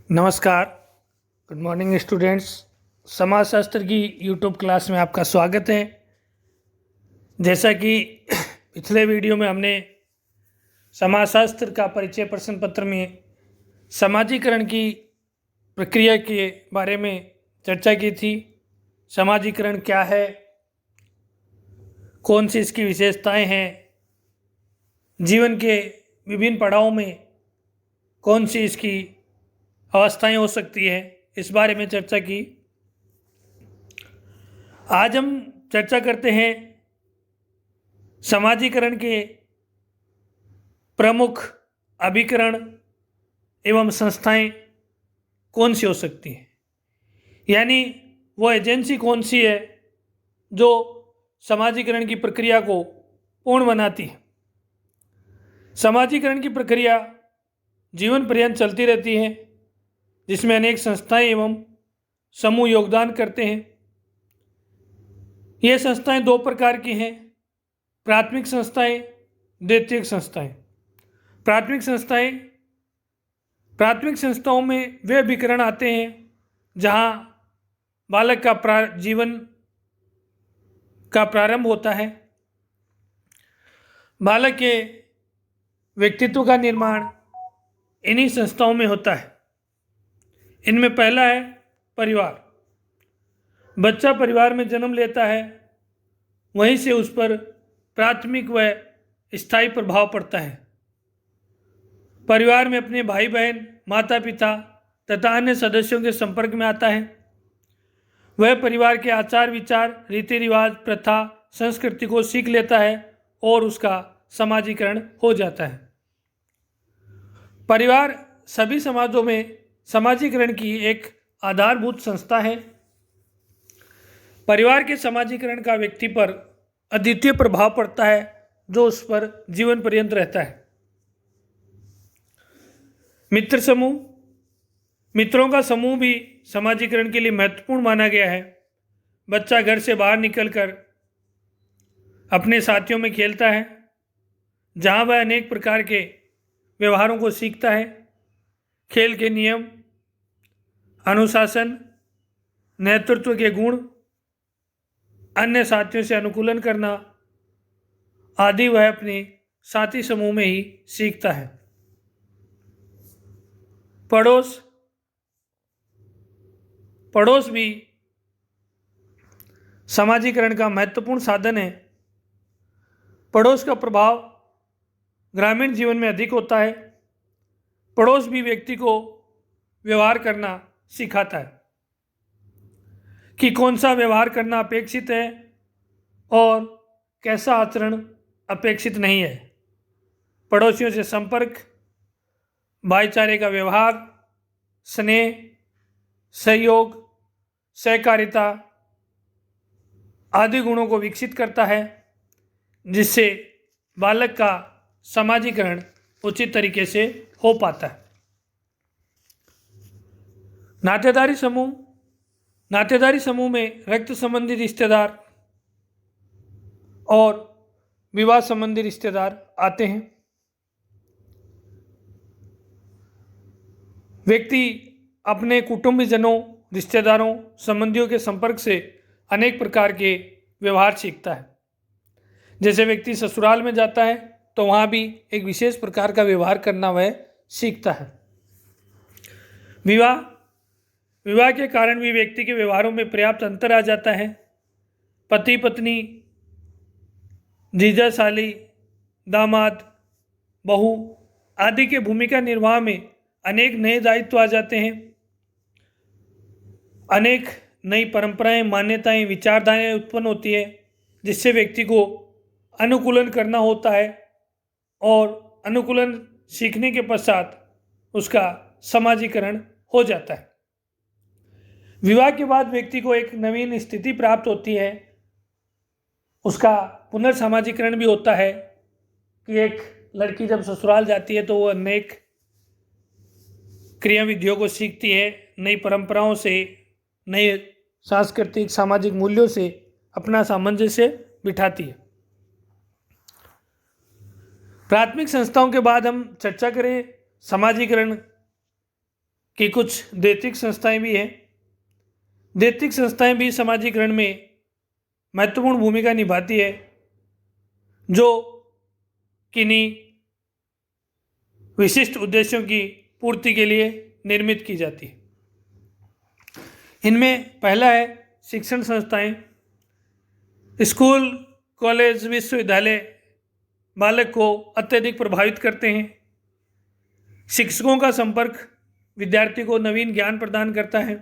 नमस्कार। Good morning students. समाजशास्त्र की यूट्यूब क्लास में आपका स्वागत है। जैसा कि पिछले वीडियो में हमने समाजशास्त्र का परिचय प्रश्न पत्र में समाजीकरण की प्रक्रिया के बारे में चर्चा की थी। समाजीकरण क्या है, कौन सी इसकी विशेषताएं हैं, जीवन के विभिन्न पड़ावों में कौन सी इसकी अवस्थाएं हो सकती है, इस बारे में चर्चा की। आज हम चर्चा करते हैं समाजीकरण के प्रमुख अभिकरण एवं संस्थाएं कौन सी हो सकती हैं, यानी वो एजेंसी कौन सी है जो समाजीकरण की प्रक्रिया को पूर्ण बनाती है। समाजीकरण की प्रक्रिया जीवन पर्यंत चलती रहती है, जिसमें अनेक संस्थाएं एवं समूह योगदान करते हैं। ये संस्थाएं दो प्रकार की हैं, प्राथमिक संस्थाएं, द्वितीयक संस्थाएं। प्राथमिक संस्थाओं में वे अभिकरण आते हैं जहां बालक का जीवन का प्रारंभ होता है। बालक के व्यक्तित्व का निर्माण इन्हीं संस्थाओं में होता है। इनमें पहला है परिवार। बच्चा परिवार में जन्म लेता है, वहीं से उस पर प्राथमिक व स्थायी प्रभाव पड़ता है। परिवार में अपने भाई बहन, माता पिता तथा अन्य सदस्यों के संपर्क में आता है। वह परिवार के आचार विचार, रीति रिवाज, प्रथा, संस्कृति को सीख लेता है और उसका समाजीकरण हो जाता है। परिवार सभी समाजों में समाजीकरण की एक आधारभूत संस्था है। परिवार के समाजीकरण का व्यक्ति पर अद्वितीय प्रभाव पड़ता है जो उस पर जीवन पर्यंत रहता है। मित्र समूह, मित्रों का समूह भी समाजीकरण के लिए महत्वपूर्ण माना गया है। बच्चा घर से बाहर निकलकर अपने साथियों में खेलता है, जहां वह अनेक प्रकार के व्यवहारों को सीखता है। खेल के नियम, अनुशासन, नेतृत्व के गुण, अन्य साथियों से अनुकूलन करना आदि वह अपने साथी समूह में ही सीखता है। पड़ोस भी समाजीकरण का महत्वपूर्ण साधन है। पड़ोस का प्रभाव ग्रामीण जीवन में अधिक होता है। पड़ोस भी व्यक्ति को व्यवहार करना सिखाता है कि कौन सा व्यवहार करना अपेक्षित है और कैसा आचरण अपेक्षित नहीं है। पड़ोसियों से संपर्क, भाईचारे का व्यवहार, स्नेह, सहयोग, सहकारिता आदि गुणों को विकसित करता है, जिससे बालक का समाजीकरण उचित तरीके से हो पाता है। नातेदारी समूह में रक्त संबंधी रिश्तेदार और विवाह संबंधी रिश्तेदार आते हैं। व्यक्ति अपने कुटुंबीजनों, रिश्तेदारों, संबंधियों के संपर्क से अनेक प्रकार के व्यवहार सीखता है। जैसे व्यक्ति ससुराल में जाता है तो वहाँ भी एक विशेष प्रकार का व्यवहार करना वह सीखता है। विवाह के कारण भी व्यक्ति के व्यवहारों में पर्याप्त अंतर आ जाता है। पति पत्नी, जीजा साली, दामाद, बहू आदि के भूमिका निर्वाह में अनेक नए दायित्व आ जाते हैं। अनेक नई परंपराएं, मान्यताएं, विचारधाराएं उत्पन्न होती है, जिससे व्यक्ति को अनुकूलन करना होता है और अनुकूलन सीखने के पश्चात उसका समाजीकरण हो जाता है। विवाह के बाद व्यक्ति को एक नवीन स्थिति प्राप्त होती है। उसका पुनर्सामाजीकरण भी होता है कि एक लड़की जब ससुराल जाती है तो वो अनेक क्रिया विधियों को सीखती है, नई परंपराओं से, नए सांस्कृतिक सामाजिक मूल्यों से अपना सामंजस्य बिठाती है। प्राथमिक संस्थाओं के बाद हम चर्चा करें समाजीकरण कि कुछ दैतिक संस्थाएं भी हैं। दैतिक संस्थाएं भी समाजीकरण में महत्वपूर्ण भूमिका निभाती है, जो किन्हीं विशिष्ट उद्देश्यों की पूर्ति के लिए निर्मित की जाती है। इनमें पहला है शिक्षण संस्थाएं। स्कूल, कॉलेज, विश्वविद्यालय बालक को अत्यधिक प्रभावित करते हैं। शिक्षकों का संपर्क विद्यार्थी को नवीन ज्ञान प्रदान करता है।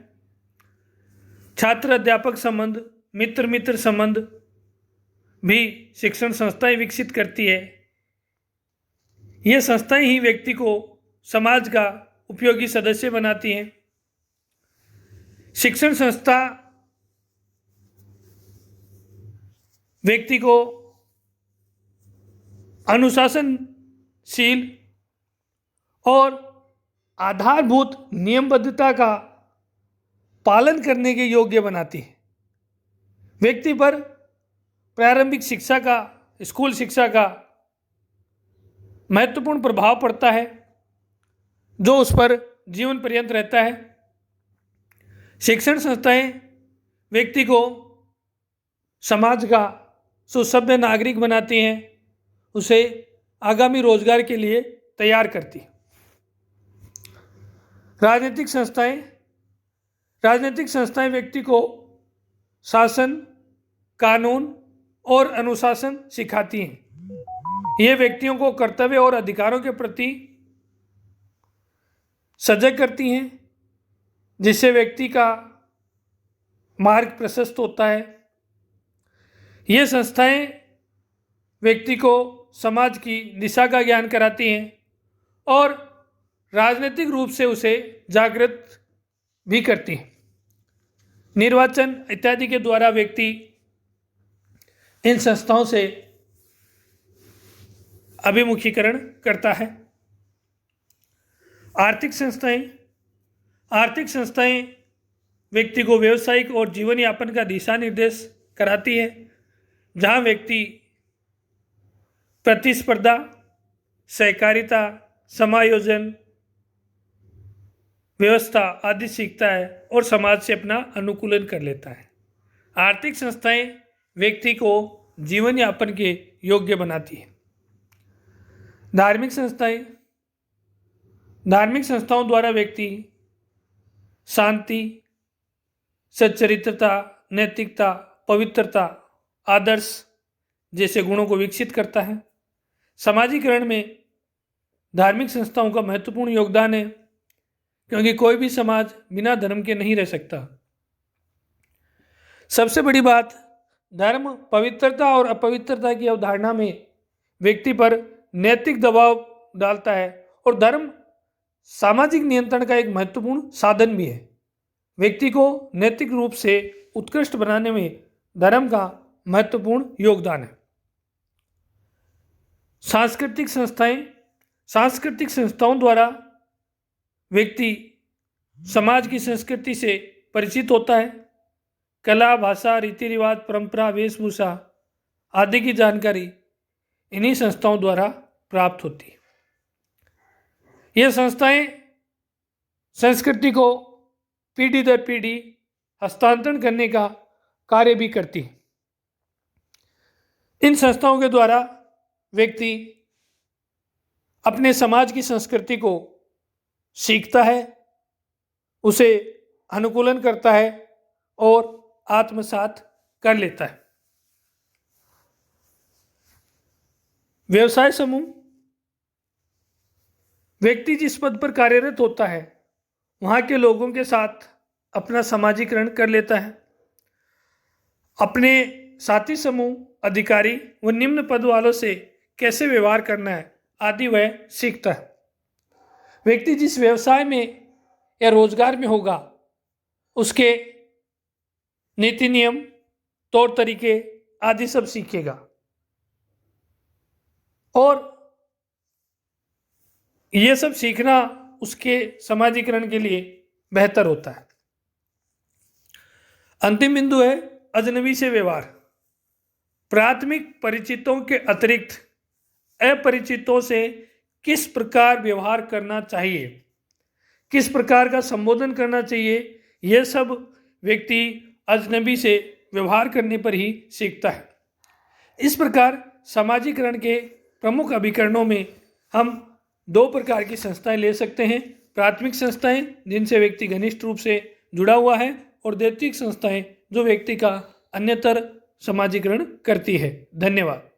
छात्र अध्यापक संबंध, मित्र मित्र संबंध भी शिक्षण संस्थाएं विकसित करती है। ये संस्थाएं ही व्यक्ति को समाज का उपयोगी सदस्य बनाती हैं। शिक्षण संस्था व्यक्ति को अनुशासनशील और आधारभूत नियमबद्धता का पालन करने के योग्य बनाती है। व्यक्ति पर प्रारंभिक शिक्षा का, स्कूल शिक्षा का महत्वपूर्ण प्रभाव पड़ता है, जो उस पर जीवन पर्यंत रहता है। शिक्षण संस्थाएं व्यक्ति को समाज का सुसभ्य नागरिक बनाती हैं, उसे आगामी रोजगार के लिए तैयार करती है। राजनीतिक संस्थाएं व्यक्ति को शासन, कानून और अनुशासन सिखाती हैं। ये व्यक्तियों को कर्तव्य और अधिकारों के प्रति सजग करती हैं, जिससे व्यक्ति का मार्ग प्रशस्त होता है। ये संस्थाएं व्यक्ति को समाज की दिशा का ज्ञान कराती हैं और राजनीतिक रूप से उसे जागृत भी करती हैं। निर्वाचन इत्यादि के द्वारा व्यक्ति इन संस्थाओं से अभिमुखीकरण करता है। आर्थिक संस्थाएं व्यक्ति को व्यवसायिक और जीवन यापन का दिशा निर्देश कराती है, जहां व्यक्ति प्रतिस्पर्धा, सहकारिता, समायोजन व्यवस्था आदि सीखता है और समाज से अपना अनुकूलन कर लेता है। आर्थिक संस्थाएं व्यक्ति को जीवन यापन के योग्य बनाती है। धार्मिक संस्थाओं द्वारा व्यक्ति शांति, सच्चरित्रता, नैतिकता, पवित्रता, आदर्श जैसे गुणों को विकसित करता है। समाजीकरण में धार्मिक संस्थाओं का महत्वपूर्ण योगदान है, क्योंकि कोई भी समाज बिना धर्म के नहीं रह सकता। सबसे बड़ी बात, धर्म पवित्रता और अपवित्रता की अवधारणा में व्यक्ति पर नैतिक दबाव डालता है और धर्म सामाजिक नियंत्रण का एक महत्वपूर्ण साधन भी है। व्यक्ति को नैतिक रूप से उत्कृष्ट बनाने में धर्म का महत्वपूर्ण योगदान है। सांस्कृतिक संस्थाओं द्वारा व्यक्ति समाज की संस्कृति से परिचित होता है। कला, भाषा, रीति रिवाज, परंपरा, वेशभूषा आदि की जानकारी इन्हीं संस्थाओं द्वारा प्राप्त होती है। ये संस्थाएं संस्कृति को पीढ़ी दर पीढ़ी हस्तांतरण करने का कार्य भी करती हैं। इन संस्थाओं के द्वारा व्यक्ति अपने समाज की संस्कृति को सीखता है, उसे अनुकूलन करता है और आत्मसात कर लेता है। व्यवसाय समूह, व्यक्ति जिस पद पर कार्यरत होता है वहाँ के लोगों के साथ अपना समाजीकरण कर लेता है। अपने साथी समूह, अधिकारी व निम्न पद वालों से कैसे व्यवहार करना है आदि वह सीखता है। व्यक्ति जिस व्यवसाय में या रोजगार में होगा उसके नीति नियम, तौर तरीके आदि सब सीखेगा और ये सब सीखना उसके समाजीकरण के लिए बेहतर होता है। अंतिम बिंदु है अजनबी से व्यवहार। प्राथमिक परिचितों के अतिरिक्त अपरिचितों से किस प्रकार व्यवहार करना चाहिए, किस प्रकार का संबोधन करना चाहिए, यह सब व्यक्ति अजनबी से व्यवहार करने पर ही सीखता है। इस प्रकार सामाजिकरण के प्रमुख अभिकरणों में हम दो प्रकार की संस्थाएं ले सकते हैं। प्राथमिक संस्थाएं जिनसे व्यक्ति घनिष्ठ रूप से जुड़ा हुआ है, और दैत्विक संस्थाएं जो व्यक्ति का अन्यतर समाजीकरण करती है। धन्यवाद।